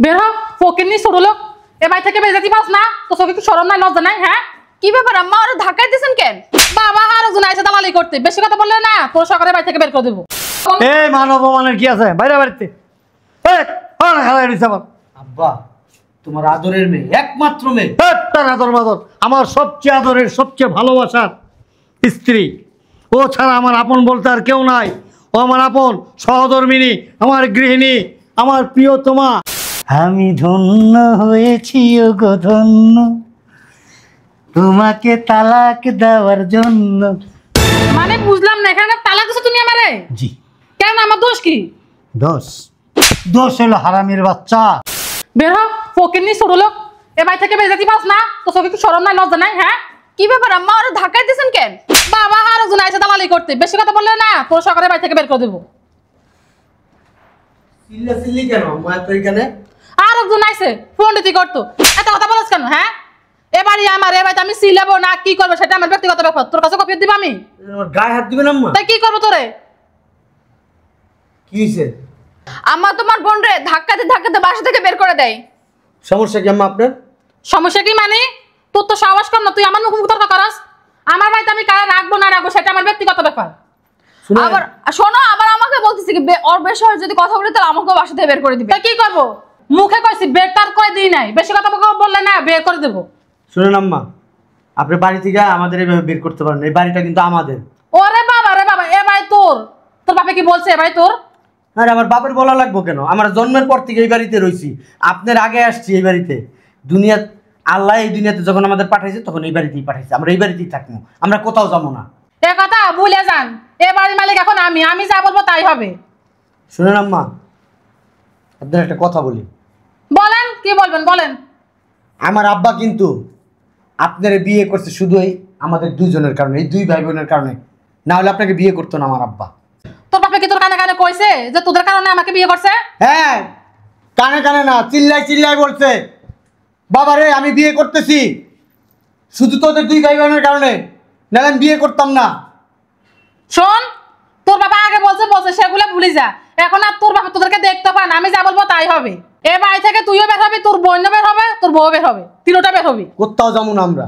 বের হ ফকিন্নি ছোট লোক। এ বাড়ি থেকে বের যেতে পারছ না? তো চোখে একটু শরম নাই, লজ্জা নাই? হ্যাঁ কি ব্যাপার আম্মা, ওরা ধাক্কা দিতেছেন কেন? বাবা আর একজন আইসা দালালি করতে, বেশি কথা বললে না তোর সকালে বাড়ি থেকে বের করে দেবো। এই মানব অপমানের কি আছে? বাইরে বাড়িতে আব্বা তোমার আদরের মেয়ে, একমাত্র মেয়ে। আদর মাদর, আমার সবচেয়ে আদরের সবচেয়ে ভালোবাসার স্ত্রী। ও ছাড়া আমার আপন বলতে আর কেউ নাই। ও আমার আপন সহধর্মিনী, আমার গৃহিণী, আমার প্রিয়তমা। আমি ধন্য হয়েছি ও গো ধন্য, তোমাকে তালাক দেওয়ার জন্য। মানে বুঝলাম না, এখানে তালাক দিছো তুমি আমারে? জি। কেন, আমার দোষ কি? দোষ দোষ হলো হারামির বাচ্চা। বের হ ফকিন্নি ছোট লোক। এ বাড়ি থেকে বের যেতে পারছ না? তো চোখে একটু শরম নাই, লজ্জা নাই? হ্যাঁ কি ব্যাপার আম্মা, ওরা ধাক্কা দিতেছেন কেন? বাবা আর একজন আইসা দালালি করতে, বেশি কথা বললে না তোর সকালে বাড়ি থেকে বের করে দেবো। চিল্লাচিল্লি কেন আম্মা এত এখানে? আর একজন আইসে পন্ডিতি করতো, এত কথা বলছ কেন? হ্যাঁ এবারই আমার, এ বাড়িতে আমি সিলাবো না কি করবো সেটা আমার ব্যক্তিগত ব্যাপার, তোর কাছে কপি দিব আমি? আমার গায়ে হাত দিবেন আম্মা? তাই কি করবো তোরে? কি হয়েছে? আম্মা তোমার বোন রে ধাক্কাতে ধাক্কাতে বাসা থেকে বের করে দেয়। সমস্যা কি আম্মা আপনার? সমস্যা কি মানে? তোর তো সাহস কর না, তুই আমার মুখ তর্ক করস। আমার বাড়িতে আমি কারা রাখবো না রাখবো সেটা আমার ব্যক্তিগত ব্যাপার। আবার শোনো, আবার আমাকে বলতেছি কি ওর বেশি হয় যদি কথা বলি তাহলে আমাকে বাসা থেকে বের করে দিবে। তাই কি করবো? মুখে কইছি বের তার কই দিই নাই, বেশি কথা বললে না বের করে দেবো। শুনুন আম্মা, আপনি বাড়ি থেকে আমাদের এইভাবে বের করতে পারেন, এই বাড়িটা কিন্তু আমাদের। ওরে বাবা রে বাবা, এ ভাই তোর তোর বাপে কি বলছে? এ ভাই তোর? আরে আমার বাপের বলা লাগবো কেন? আমার জন্মের পর থেকে এই বাড়িতে রইছি, আপনার আগে আসছি এই বাড়িতে। দুনিয়া আল্লাহ এই দুনিয়াতে যখন আমাদের পাঠাইছে তখন এই বাড়িতেই পাঠাইছে, আমরা এই বাড়িতেই থাকবো, আমরা কোথাও যাবো না। এ কথা ভুলে যান, এ বাড়ির মালিক এখন আমি, আমি যা বলবো তাই হবে। শুনুন আম্মা, আপনার একটা কথা বলি। বলেন, কি বলবেন বলেন। আমার আব্বা কিন্তু আপনার বিয়ে করছে শুধু এই আমাদের দুইজনের কারণে, এই দুই ভাই বোনের কারণে, না হলে আপনাকে বিয়ে করতো না আমার আব্বা। তোর বাপে কি তোর কানে কানে কইছে যে তোদের কারণে আমাকে বিয়ে করছে? হ্যাঁ, কানে কানে না, চিল্লাই চিল্লাই বলছে, বাবা রে আমি বিয়ে করতেছি শুধু তোদের দুই ভাই বোনের কারণে, নাহলে আমি বিয়ে করতাম না। শোন, তোর বাবা আগে বলছে সেগুলো ভুলি যা। এখন আর তোর বাবা তোদেরকে দেখতে পান, আমি যা বলবো তাই হবে। এ বাড়ি থেকে তুইও বের হবি, তোর বোনও বের হবে, তোর বউ বের হবে, তিনটা বের হবি। কোথাও যাবো না আমরা।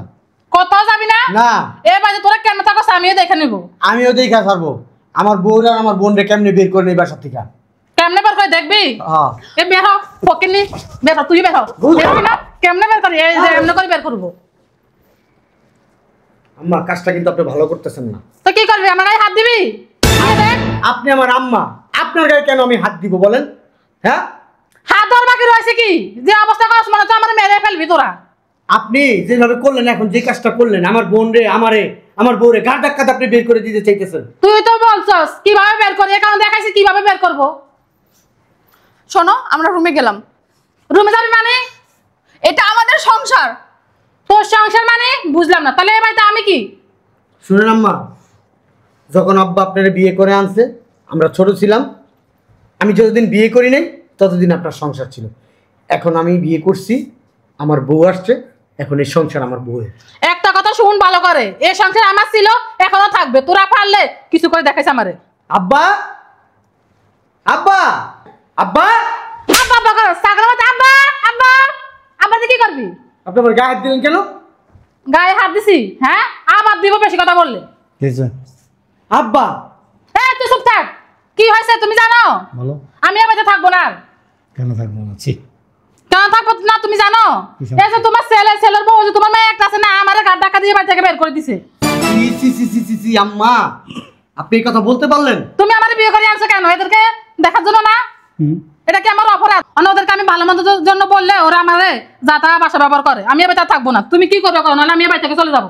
কোথাও যাবি না? না। এ বাড়ি তোরা কেন থাকস আমিও দেখে নিবো। আমিও দেখা ছাড়বো আমার বউরা আর আমার বোনরে কেমনে বের করে নেই বাসা থেকে। কেমনে বের করে দেখবি? হ্যাঁ। এ বের হ ফকিন্নি, বের হ, তুই বের হ। বের হবি না? কেমনে বের করি? এই যে এমনি করে বের করবো। আম্মা কাজটা কিন্তু আপনি ভালো করতেছেন না। তো কি করবি, আমার গায়ে হাত দিবি? দেখ আপনি আমার আম্মা, আপনার গায়ে কেন আমি হাত দিব বলেন? হ্যাঁ, হাত ধর বাকি রয়েছে কি? যে অবস্থা করছ মনে তো আমার মেরে ফেলবি তোরা। আপনি যেভাবে করলেন, এখন যে কাজটা করলেন, আমার বোন রে আমার বউরে গাড় ধাক্কাতে আপনি বের করে দিতে চাইতেছেন। তুই তো বলছস কিভাবে বের করি, এখন দেখাইছি কিভাবে বের করব। শোনো, আমরা রুমে গেলাম। রুমে যাবি মানে? এটা আমাদের সংসার। তোর সংসার মানে? বুঝলাম না, তাহলে এ বাড়িতে আমি কি? শুনেন আম্মা, যখন আব্বা আপনার বিয়ে করে আনছে আমরা ছোট ছিলাম, আমি যতদিন বিয়ে করি নাই ততদিন আপনার সংসার ছিল। এখন আমি বিয়ে করছি, আমার বউ আসছে, এখন এই সংসার আমার বউয়ের। একটা কথা শুন ভালো করে, এই সংসার আমার ছিল, এখনো থাকবে। তোরা পারলে কিছু করে দেখাইছ আমারে। আব্বা, আব্বা, আব্বা, আব্বা আব্বা কর ছাগলের মতো আব্বা আব্বা আব্বা দিয়ে কি করবি? আপনি আমার গায়ে হাত দিলেন কেন? গায়ে হাত দিছি? হ্যাঁ আবার দিব বেশি কথা বললে। আব্বা, হ্যাঁ তুই চুপ থাক। কি হয়েছে তুমি জানো? বলো। আমি এ বাড়িতে থাকবো না। কেন থাকবো না? ছি, কেন থাকবো না তুমি জানো? এই যে তোমার ছেলের বউ, যে তোমার মেয়ে একটা আছে না, আমার গাড় ধাক্কা দিয়ে বাড়ি থেকে বের করে দিছে। আম্মা আপনি এই কথা বলতে পারলেন? তুমি আমার বিয়ে করে আনছো কেন? এদেরকে দেখার জন্য না? এটা কি আমার অপরাধ? ওদেরকে আমি ভালো মন্দের জন্য বললে ওরা আমারে যাতা বাসা ব্যবহার করে। আমি এ বাড়িতে থাকবো না। তুমি কি করবে করো, নাহলে আমি এ বাড়ি থেকে চলে যাবো।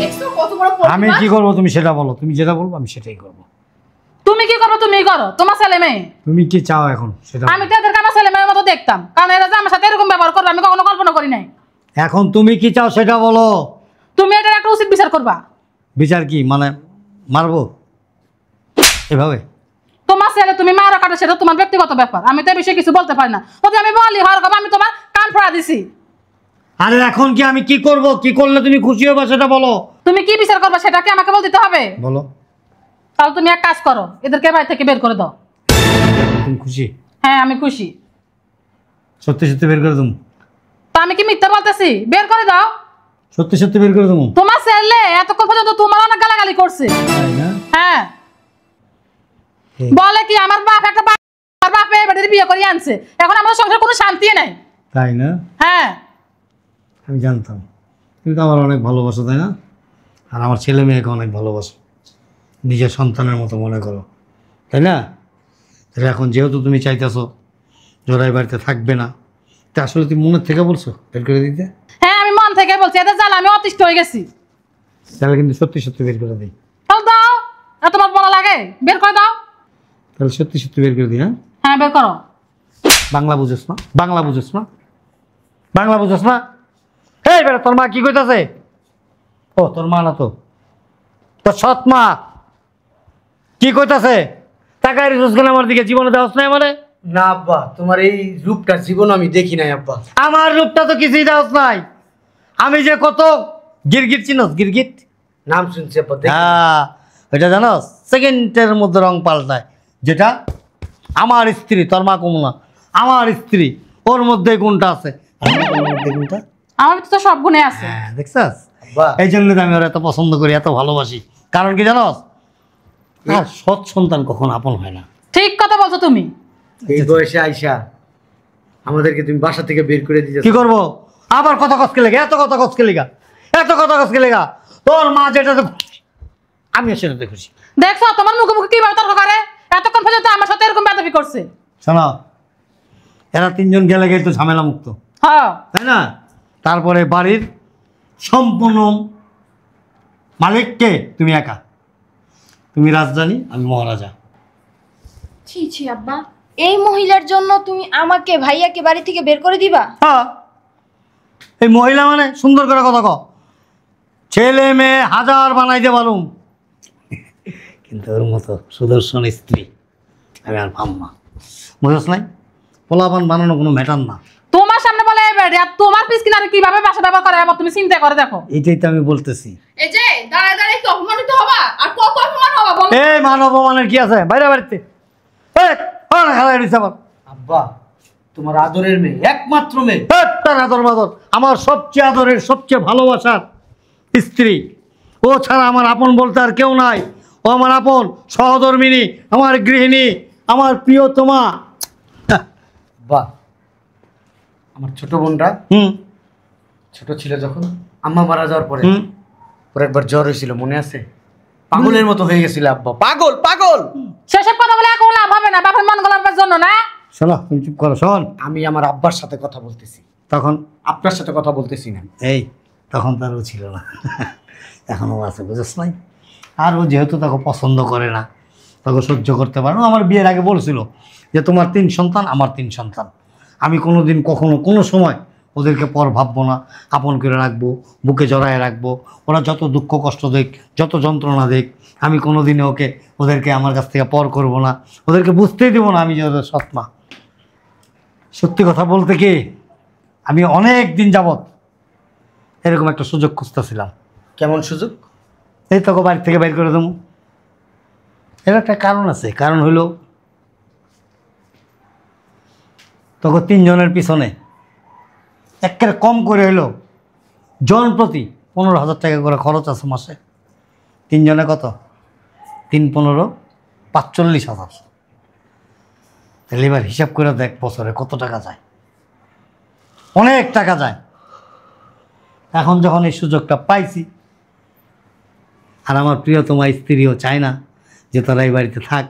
দেখছো কত বড় আমি কি করবো তুমি সেটা বলো। তুমি যেটা বলবো আমি সেটাই করবো। তুমি কি করবো তুমি করো, তোমার ছেলে মেয়ে। তুমি কি চাও এখন সেটা? আমি তো এদেরকে আমার ছেলে মেয়ের মতো দেখতাম, কারণ এরা যে আমার সাথে এরকম ব্যবহার করবে আমি কখনো কল্পনা করি নাই। এখন তুমি কি চাও সেটা বলো। তুমি এটার একটা উচিত বিচার করবা। বিচার কি মানে? মারবো এভাবে? তোমার ছেলে তুমি মারা কাটো সেটা তোমার ব্যক্তিগত ব্যাপার, আমি তো এই বিষয়ে কিছু বলতে পারি না। যদি আমি বলি হরকম আমি তোমার কান ফোড়া দিছি। আরে এখন কি আমি কি করব? কি করলে তুমি খুশি হবে সেটা বলো। তুমি কি বিচার করবে সেটা কি আমাকে বল দিতে হবে? বলো। তাহলে তুমি এক কাজ করো, এদেরকে বাড়ি থেকে বের করে দাও। তুমি খুশি? হ্যাঁ আমি খুশি। সত্যি সত্যি বের করে দেবো। তা আমি কি মিথ্যা বলতেছি? বের করে দাও। সত্যি সত্যি বের করে দেবো। তোমার ছেলে এতক্ষণ পর্যন্ত তোমার অনেক গালাগালি করছে। তাই না? হ্যাঁ, ঠিক। বলে কি আমার বাপ একটা আর বাপে বেটার বিয়ে করে আনছে, এখন আমার সংসারে কোনো শান্তি নাই। তাই না? হ্যাঁ, আমি জানতাম তুমি তো আমার অনেক ভালোবাসো, তাই না? আর আমার ছেলে মেয়েকে অনেক ভালোবাসো, নিজের সন্তানের মতো মনে করো, তাই না? তাহলে এখন যেহেতু তুমি চাইতেছো জোড়াই বাড়িতে থাকবে না, তা আসলে তুমি মনের থেকে বলছো বের করে দিতে? হ্যাঁ, আমি মন থেকে বলছি, এদের জ্বালা আমি অতিষ্ঠ হয়ে গেছি। তাহলে কিন্তু সত্যি সত্যি বের করে দিই। তাহলে দাও, এত তোমার বলা লাগে, বের করে দাও। তাহলে সত্যি সত্যি বের করে দিই। হ্যাঁ, হ্যাঁ, বের করো। বাংলা বুঝোস না? বাংলা বুঝোস না? বাংলা বুঝোস না? এই বেটা, তোর মা কি কইতাছে? ও তোর মা না তো, তোর সৎ মা কি কইতাছে? টাকায় রিসোর্স গেলে আমার দিকে জীবনে দেওয়াস নাই মানে? না আব্বা, তোমার এই রূপটা জীবন আমি দেখি নাই আব্বা। আমার রূপটা তো কিছুই দেওয়াস নাই। আমি যে কত গিরগিট চিনস, গিরগিট? নাম শুনছি আব্বা, দেখি নাই। হ্যাঁ, ওইটা জানোস সেকেন্ডের মধ্যে রং পাল্টায়। যেটা আমার স্ত্রী, তোর মা কমু না, আমার স্ত্রী, ওর মধ্যে গুণটা আছে। ওর মধ্যে গুণটা, আমার ভিতরে তো সব গুণে আছে। হ্যাঁ দেখছাস? আব্বা এই জন্য তো আমি ওরা এত পছন্দ করি, এত ভালোবাসি। কারণ কি জানোস? আর সৎ সন্তান কখন আপন হয় না। ঠিক কথা বলছো তুমি। এই বয়সে আইসা আমাদেরকে তুমি বাসা থেকে বের করে দিতে কি করবো আবার? কথা কসকে লেগা, এত কথা কসকে লেগা, এত কথা কসকে লেগা? তোর মা যেটাতে খুশি, আমিও সেটাতে খুশি। দেখছো তোমার মুখে মুখে কিভাবে তর্ক করে? এতক্ষণ পর্যন্ত আমার সাথে এরকম বেয়াদবি করছে। শোনো, এরা তিনজন গেলে গেলে তো ঝামেলা মুক্ত, হ্যাঁ, তাই না? তারপরে বাড়ির সম্পূর্ণ মালিককে তুমি একা, তুমি রাজধানী, আমি মহারাজা। ছি ছি আব্বা, এই মহিলার জন্য তুমি আমাকে ভাইয়াকে বাড়ি থেকে বের করে দিবা? হ্যাঁ, এই মহিলা মানে সুন্দর করে কথা ক, ছেলে মেয়ে হাজার বানাইতে পারুম, কিন্তু ওর মতো সুদর্শন স্ত্রী আমি আর পাম না। বুঝছ নাই? পোলাপান বানানো কোনো ম্যাটার না। তোমার সামনে বলে এই বেড়ে, আর তোমার পিস কিনারে কিভাবে বাসা ব্যবহার করে আবার তুমি চিন্তা করে দেখো। এইটাই তো আমি বলতেছি। এই যে দাঁড়ায় দাঁড়ায় কি অপমানিত হবা? আর কত অপমান হবা বলো? এই মানব অপমানের কি আছে? বাইরে বাড়িতে আব্বা, তোমার আদরের মেয়ে, একমাত্র মেয়ে। আদর মাদর, আমার সবচেয়ে আদরের সবচেয়ে ভালোবাসার স্ত্রী, ও ছাড়া আমার আপন বলতে আর কেউ নাই। ও আমার আপন সহধর্মিনী, আমার গৃহিণী, আমার প্রিয়তমা। আব্বা, আমার ছোট বোনটা হুম ছোট ছিল যখন আম্মা মারা যাওয়ার পরে হুম ওর একবার জ্বর হয়েছিল, মনে আছে? পাগলের মতো হয়ে গেছিল আব্বা, পাগল পাগল। সেসব কথা বলে এখন লাভ হবে না, বাপের মন গলাবার জন্য না। শোনো, তুমি চুপ করো। শোন, আমি আমার আব্বার সাথে কথা বলতেছি, তখন আপনার সাথে কথা বলতেছি না। এই তখন তারও ছিল না, এখনও আছে, বুঝছ নাই? আর ও যেহেতু তাকে পছন্দ করে না, তাকে সহ্য করতে পারে না। আমার বিয়ের আগে বলছিল যে তোমার 3 সন্তান, আমার 3 সন্তান, আমি কোনো দিন কখনো কোনো সময় ওদেরকে পর ভাববো না, আপন করে রাখবো, বুকে জড়ায় রাখবো। ওরা যত দুঃখ কষ্ট দেখ, যত যন্ত্রণা দেখ, আমি কোনো দিনে ওদেরকে আমার কাছ থেকে পর করব না, ওদেরকে বুঝতেই দেবো না আমি যে ওদের সৎ মা। সত্যি কথা বলতে কি, আমি অনেক দিন যাবত এরকম একটা সুযোগ খুঁজতেছিলাম। কেমন সুযোগ? এই তোকে বাড়ি থেকে বের করে দেবো। এর একটা কারণ আছে, কারণ হইল তোকে 3 জনের পিছনে একেবারে কম করে হইলো জন প্রতি 15,000 টাকা করে খরচ আছে মাসে। 3 জনে কত? 3 15 45,000। তাহলে এবার হিসাব করে দেখ বছরে কত টাকা যায়, অনেক টাকা যায়। এখন যখন এই সুযোগটা পাইছি, আর আমার প্রিয়তমা স্ত্রীও চায় না যে তোরা এই বাড়িতে থাক,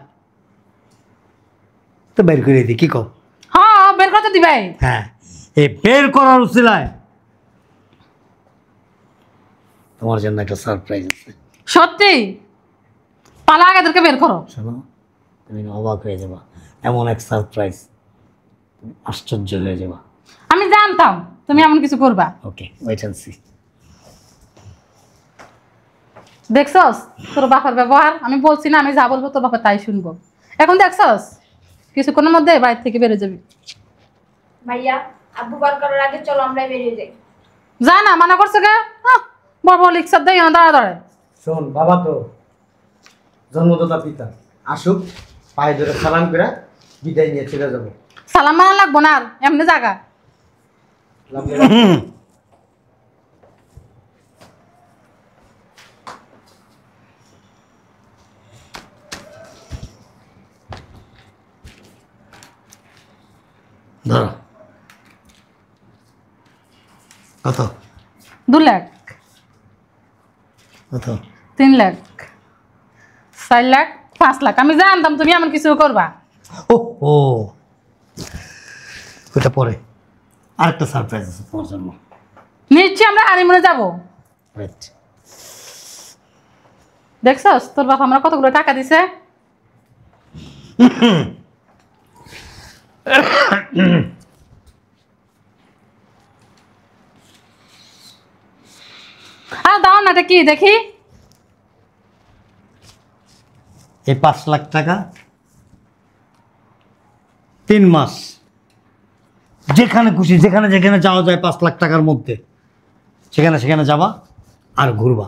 তো বের করে দিই, কী কর? হ্যাঁ, বের করতে দিবাই। হ্যাঁ, এই বের করার উছিলায় তোমার জন্য একটা সারপ্রাইজ আছে। সত্যি? পালা আগে এদেরকে বের করো। শোনো, তুমি অবাক হয়ে যাবা, এমন এক সারপ্রাইজ, তুমি আশ্চর্য হয়ে যাবা। আমি জানতাম তুমি এমন কিছু করবা। ওকে, ওয়েট অ্যান্ড সি। দেখছস তোর বাবার ব্যবহার? আমি বলছি না, আমি যা বলবো তোর বাবা তাই শুনবো। এখন দেখছস কিছুক্ষণের মধ্যে বাইরে থেকে বেরো যাবি। ভাইয়া, আব্বু বার করার আগে চলো আমরা বেরিয়ে যাই। যা না, মানা করছে কে? বড় বড় লিখসার দেয় না, দাঁড়া দাঁড়ায়। শোন, বাবা তো জন্মদাতা পিতা, আসুক পায়ে ধরে সালাম করে বিদায় নিয়ে চলে যাবো। সালাম মানা লাগবো না আর এমনি জায়গা। ধরো কত 2 লাখ, কত 3 লাখ, 4 লাখ, 5 লাখ। আমি জানতাম তুমি এমন কিছু করবা। ও ও ওটা পরে আরেকটা সারপ্রাইজ আছে তোমার জন্য। নিশ্চয়ই আমরা হানিমুনে যাবো। রাইট। দেখছস তোর বাপ আমরা কতগুলো টাকা দিছে। আর দাও না, এটা কি দেখি। এই 5 লাখ টাকা 3 মাস যেখানে খুশি যেখানে যেখানে যাওয়া যায় 5 লাখ টাকার মধ্যে সেখানে সেখানে যাবা আর ঘুরবা।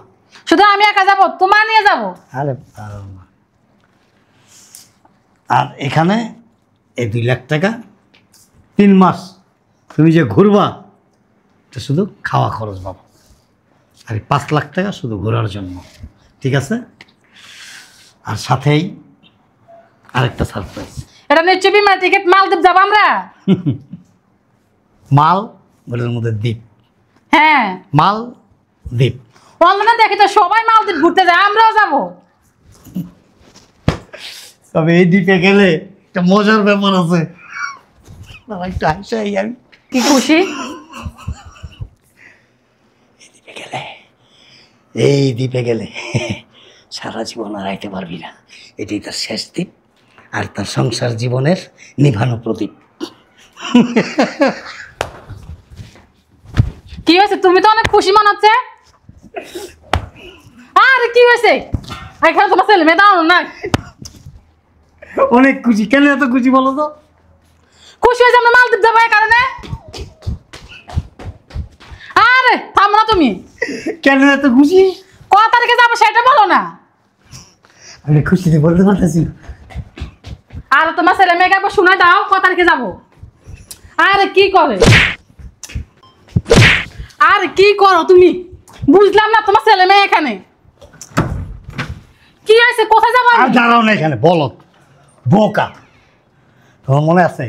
শুধু আমি একা যাবো, তোমার নিয়ে যাবো। আরে পারো না। আর এখানে এই 2 লাখ টাকা 3 মাস তুমি যে ঘুরবা এটা শুধু খাওয়া খরচ পাবো। আর এই 5 লাখ টাকা শুধু ঘোরার জন্য, ঠিক আছে? আর সাথেই আরেকটা সারপ্রাইজ। এটা নিশ্চয়ই বিমান টিকিট, মালদ্বীপ যাবো আমরা। মাল ওটার মধ্যে দ্বীপ, হ্যাঁ মাল দ্বীপ। অনলাইনে দেখি তো সবাই মালদ্বীপ ঘুরতে যায়, আমরাও যাবো। তবে এই দ্বীপে গেলে একটা মজার ব্যাপার আছে। একটু হাসাই আমি। কি খুশি। এই দ্বীপে গেলে সারা জীবন আর আইতে পারবি না। এটাই তার শেষ দ্বীপ আর তার সংসার জীবনের নিভানো প্রদীপ। কি হয়েছে? তুমি তো অনেক খুশি মনে হচ্ছে। আরে কি হয়েছে? এখানে তোমার ছেলে মেয়ে দাও না। অনেক খুশি। কেন এত খুশি বলো তো? খুশি হয়েছে আমরা মালদ্বীপ যাবো এই কারণে। আরে থামো না তুমি। কেন এত খুশি? কত তারিখে যাবো সেটা বলো না। আমি খুশিতে বলতে পারতেছি না। আর তোমার ছেলে মেয়েকে একবার শোনা দাও কত তারিখে যাবো। আরে কি করে? আরে কি করো তুমি? বুঝলাম না তোমার ছেলে মেয়ে এখানে। কি হয়েছে? কোথায় যাবো? আর দাঁড়াও না এখানে, বলো বোকা। তোমার মনে আছে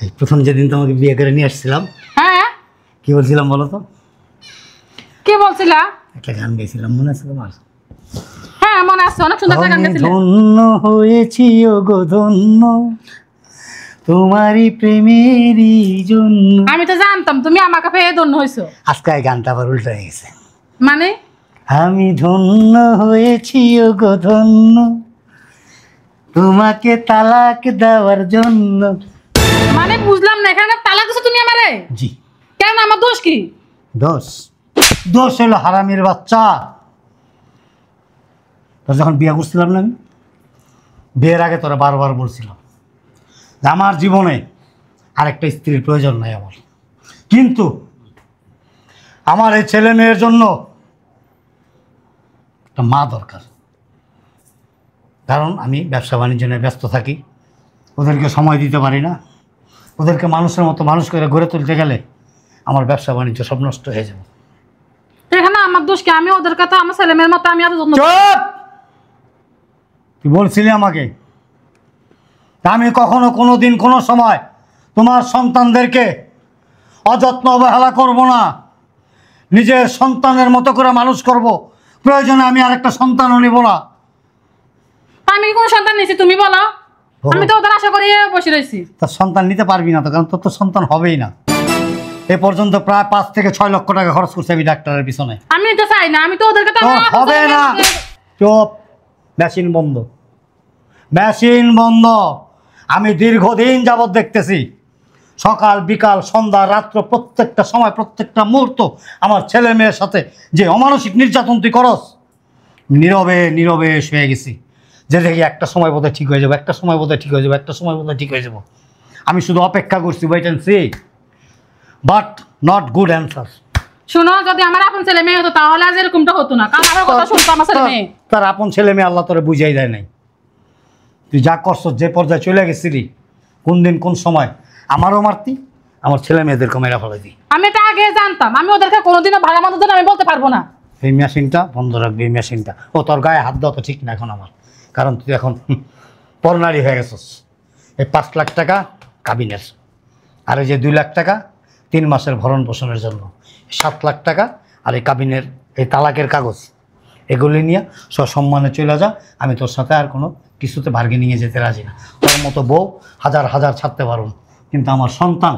এই প্রথম যেদিন তোমাকে বিয়ে করে নিয়ে আসছিলাম হ্যাঁ কি বলছিলাম বলো তো? কি বলছিলা? একটা গান গেছিলাম, মনে আছে তোমার? হ্যাঁ মনে আছে, অনেক সুন্দর একটা গান আমি গেছিলে। ধন্য হয়েছি ওগো ধন্য তোমারই প্রেমেরই জন্য। আমি তো জানতাম তুমি আমাকে পেয়ে ধন্য হয়েছো। আজকে এই গানটা আবার উল্টো হয়ে গেছে। মানে আমি ধন্য হয়েছি ওগো ধন্য তোমাকে তালাক দেওয়ার জন্য। মানে বুঝলাম না, এখানে তালাক দিছো তুমি আমারে? জি। কেন? আমার দোষ কি? দোষ দোষ হলো হারামির বাচ্চা। তোর যখন বিয়ে করছিলাম না, আমি বিয়ের আগে তোরা বারবার বলছিলাম যে আমার জীবনে আরেকটা স্ত্রীর প্রয়োজন নাই আমার, কিন্তু আমার এই ছেলে মেয়ের জন্য একটা মা দরকার। কারণ আমি ব্যবসা বাণিজ্য নিয়ে ব্যস্ত থাকি, ওদেরকে সময় দিতে পারি না। ওদেরকে মানুষের মতো মানুষ করে গড়ে তুলতে গেলে আমার ব্যবসা বাণিজ্য সব নষ্ট হয়ে যাবে। এখানে আমার দোষ কি? আমি ওদের কথা আমার ছেলে মেয়ের মতো আমি আরো যত্ন। চুপ! তুই বলছিলি আমাকে আমি কখনো কোনো দিন কোনো সময় তোমার সন্তানদেরকে অযত্ন অবহেলা করব না, নিজের সন্তানের মতো করে মানুষ করব। প্রয়োজনে আমি আরেকটা সন্তানও নিব না। আমি কি কোনো সন্তান নিয়েছি তুমি বলো? আমি তো ওদের আশা করি বসে রয়েছি। তার সন্তান নিতে পারবি না তো, কারণ তোর তো সন্তান হবেই না। এ পর্যন্ত প্রায় 5 থেকে 6 লক্ষ টাকা খরচ করছে আমি ডাক্তারের পিছনে। আমি নিতে চাই না, আমি তো ওদের কথা তোর হবে না। চুপ! মেশিন বন্ধ, মেশিন বন্ধ। আমি দীর্ঘদিন যাবৎ দেখতেছি সকাল বিকাল সন্ধ্যা রাত্র প্রত্যেকটা সময় প্রত্যেকটা মুহূর্ত আমার ছেলে মেয়ের সাথে যে অমানসিক নির্যাতন তুই করস, নীরবে নীরবে শুয়ে গেছি যে দেখি একটা সময় বোধহয় ঠিক হয়ে যাবে, একটা সময় বোধহয় ঠিক হয়ে যাবে, একটা সময় বোধহয় ঠিক হয়ে যাব। আমি শুধু অপেক্ষা করছি, wait and see, but not good answer. শোনো, যদি আমার আপন ছেলে মেয়ে হতো তাহলে আজ এরকমটা হতো না, কারণ আমার কথা শুনতো আমার ছেলে মেয়ে। তার আপন ছেলে মেয়ে আল্লাহ তোরে বুঝাই দেয় নাই। তুই যা করছ, যে পর্যায়ে চলে গেছিলি, কোন দিন কোন সময় আমারও মারতি, আমার ছেলে মেয়েদেরকে মেরা ফেলাইতি। আমি এটা আগে জানতাম, আমি ওদেরকে কোনোদিনও ভালো মন্দ জন্য আমি বলতে পারবো না। এই মেশিনটা বন্ধ রাখবি, এই মেশিনটা। ও তোর গায়ে হাত দেওয়া তো ঠিক না এখন আমার, কারণ তুই এখন পরনারী হয়ে গেছিস। এই 5 লাখ টাকা কাবিনের, আর এই যে 2 লাখ টাকা 3 মাসের ভরণ পোষণের জন্য, 7 লাখ টাকা, আর এই কাবিনের এই তালাকের কাগজ, এগুলি নিয়ে সসম্মানে চলে যা। আমি তোর সাথে আর কোনো কিছুতে বার্গেনিংয়ে যেতে রাজি না। তোর মতো বউ হাজার হাজার ছাড়তে পারুন, কিন্তু আমার সন্তান,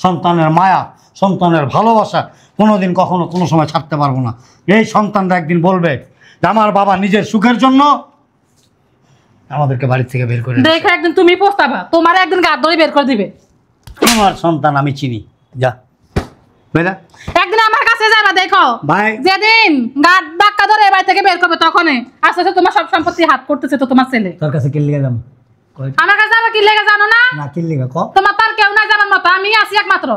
সন্তানের মায়া, সন্তানের ভালোবাসা কোনোদিন কখনো কোনো সময় ছাড়তে পারবো না। এই সন্তানরা একদিন বলবে যে আমার বাবা নিজের সুখের জন্য আমাদেরকে বাড়ি থেকে বের করে দিয়েছে। দেখো একদিন তুমি পস্তাবা, তোমার একদিন গাদ ধরে বের করে দিবে। আমার সন্তান আমি চিনি, যা বেরা। একদিন আমার কাছে যাবা, দেখো ভাই যেদিন গাদ ধাক্কা ধরে এ বাড়ি থেকে বের করবে, তখনই আস্তে আস্তে তোমার সব সম্পত্তি হাত করতেছে তো তোমার ছেলে। তোর কাছে কিল্লিগা যাম, আমার কাছে যাবা কি লেগে জানো না? না কিল্লিগা ক। তোমার তার কেউ নাই যাবার মতো, আমি আছি একমাত্র।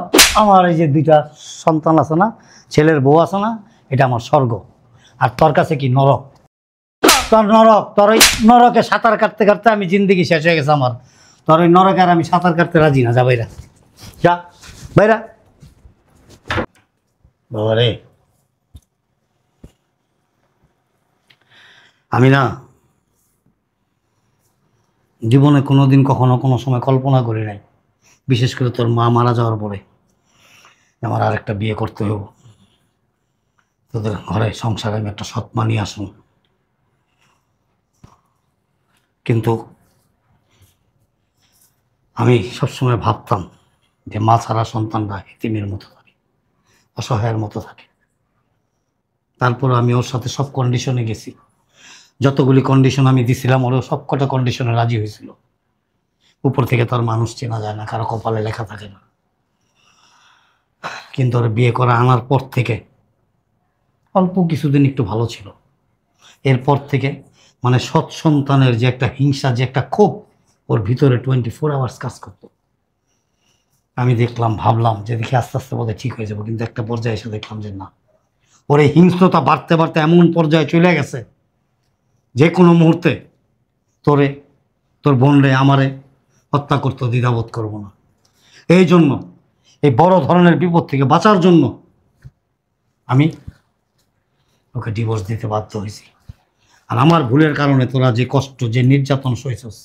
আমার এই যে 2টা সন্তান আছে না, ছেলের বউ আছে না, এটা আমার স্বর্গ। আর তোর কাছে কি নরক? তোর নরক, তোর ওই নরকে সাঁতার কাটতে কাটতে আমি জিন্দেগি শেষ হয়ে গেছে আমার। তোর ওই নরকে আর আমি সাঁতার কাটতে রাজি না। যা বাইরা, যা বাইরা। বাবা রে, আমি না জীবনে কোনোদিন কখনো কোনো সময় কল্পনা করি নাই, বিশেষ করে তোর মা মারা যাওয়ার পরে আমার আর একটা বিয়ে করতে হবে, তোদের ঘরে সংসারে আমি একটা সৎ মা নিয়ে আসুন। কিন্তু আমি সবসময় ভাবতাম যে মা ছাড়া সন্তানরা এতিমের মতো থাকে, অসহায়ের মতো থাকে। তারপর আমি ওর সাথে সব কন্ডিশনে গেছি, যতগুলি কন্ডিশন আমি দিছিলাম ওরও সব কটা কন্ডিশনে রাজি হয়েছিল। উপর থেকে তার মানুষ চেনা যায় না, কারো কপালে লেখা থাকে না। কিন্তু ওর বিয়ে করা আনার পর থেকে অল্প কিছুদিন একটু ভালো ছিল, এরপর থেকে মানে সৎ সন্তানের যে একটা হিংসা, যে একটা ক্ষোভ ওর ভিতরে 24 আওয়ার্স কাজ করতো। আমি দেখলাম, ভাবলাম যে দেখি আস্তে আস্তে বোধহয় ঠিক হয়ে যাবো, কিন্তু একটা পর্যায়ে এসে দেখলাম যে না, ওর এই হিংস্রতা বাড়তে বাড়তে এমন পর্যায়ে চলে গেছে যে কোনো মুহূর্তে তোরে, তোর বোনরে, আমারে হত্যা করতে দ্বিধাবোধ করবো না। এই জন্য এই বড় ধরনের বিপদ থেকে বাঁচার জন্য আমি ওকে ডিভোর্স দিতে বাধ্য হয়েছি। আর আমার ভুলের কারণে তোরা যে কষ্ট, যে নির্যাতন সইছস,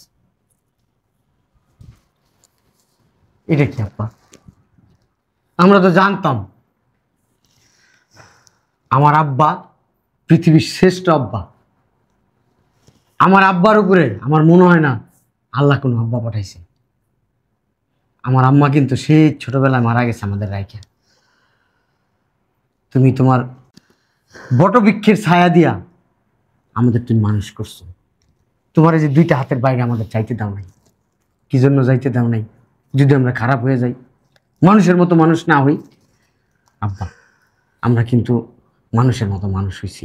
এটা কি আব্বা? আমরা তো জানতাম আমার আব্বা পৃথিবীর শ্রেষ্ঠ আব্বা। আমার আব্বার উপরে আমার মনে হয় না আল্লাহ কোনো আব্বা পাঠাইছে। আমার আম্মা কিন্তু সেই ছোটবেলায় মারা গেছে আমাদের রাইখা। তুমি তোমার বটবৃক্ষের ছায়া দিয়া আমাদের তুমি মানুষ করছো। তোমার এই যে 2টা হাতের বাইরে আমাদের চাইতে দাও নাই। কি জন্য যাইতে দাও নাই? যদি আমরা খারাপ হয়ে যাই, মানুষের মতো মানুষ না হই। আব্বা, আমরা কিন্তু মানুষের মতো মানুষ হইছি।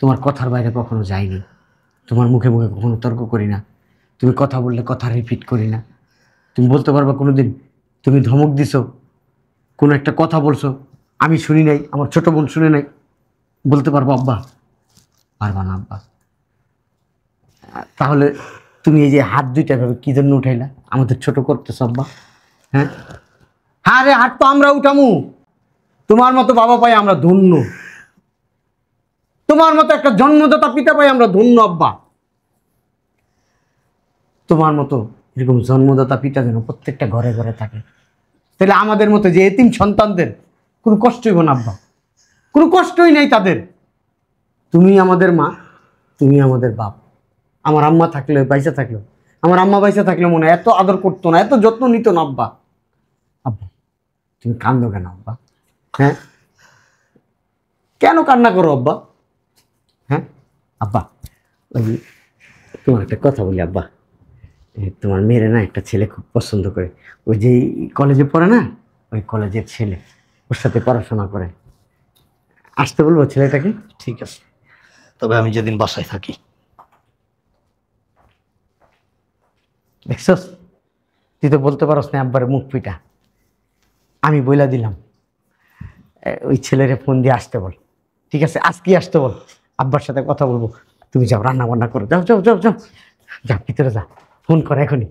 তোমার কথার বাইরে কখনো যাইনি, তোমার মুখে মুখে কখনো তর্ক করি না, তুমি কথা বললে কথা রিপিট করি না। তুমি বলতে পারবা কোনোদিন তুমি ধমক দিছো, কোনো একটা কথা বলছো আমি শুনি নাই, আমার ছোট বোন শুনে নাই? বলতে পারবো আব্বা? পারবা না আব্বা। তাহলে তুমি এই যে হাত 2টা ভাবে কি জন্য উঠাইলা? আমাদের ছোট করতেছ আব্বা? হ্যাঁ হ্যাঁ রে, হাত তো আমরা উঠামু। তোমার মতো বাবা পাই আমরা ধন্য, তোমার মতো একটা জন্মদাতা পিতা পাই আমরা ধন্য আব্বা। তোমার মতো এরকম জন্মদাতা পিতা যেন প্রত্যেকটা ঘরে ঘরে থাকে, তাহলে আমাদের মতো যে এতিম সন্তানদের কোনো কষ্ট হইব না আব্বা, কোনো কষ্টই নাই তাদের। তুমি আমাদের মা, তুমি আমাদের বাপ। আমার আম্মা থাকলে, বাইসা থাকলো, আমার আম্মা বাইসা থাকলে মনে হয় এত আদর করতো না, এত যত্ন নিত না আব্বা। আব্বা তুমি কান্দো কেন আব্বা? হ্যাঁ কেন কান্না করো আব্বা? হ্যাঁ আব্বা, ওই তোমার একটা কথা বলি আব্বা, তোমার মেয়ের না একটা ছেলে খুব পছন্দ করে, ওই যে কলেজে পড়ে না, ওই কলেজের ছেলে, ওর সাথে পড়াশোনা করে। আসতে বলবো ছেলেটাকে? ঠিক আছে, তবে আমি যেদিন বাসায় থাকি। দেখছস, তুই তো বলতে পারস না আব্বার মুখ পিটা। আমি বইলা দিলাম, ওই ছেলেরে ফোন দিয়ে আসতে বল। ঠিক আছে, আজকে আসতে বল, আব্বার সাথে কথা বলবো। তুমি যাও রান্না বান্না করো, যাও যাও যাও যাও, যা ভিতরে যা, ফোন কর এখনই।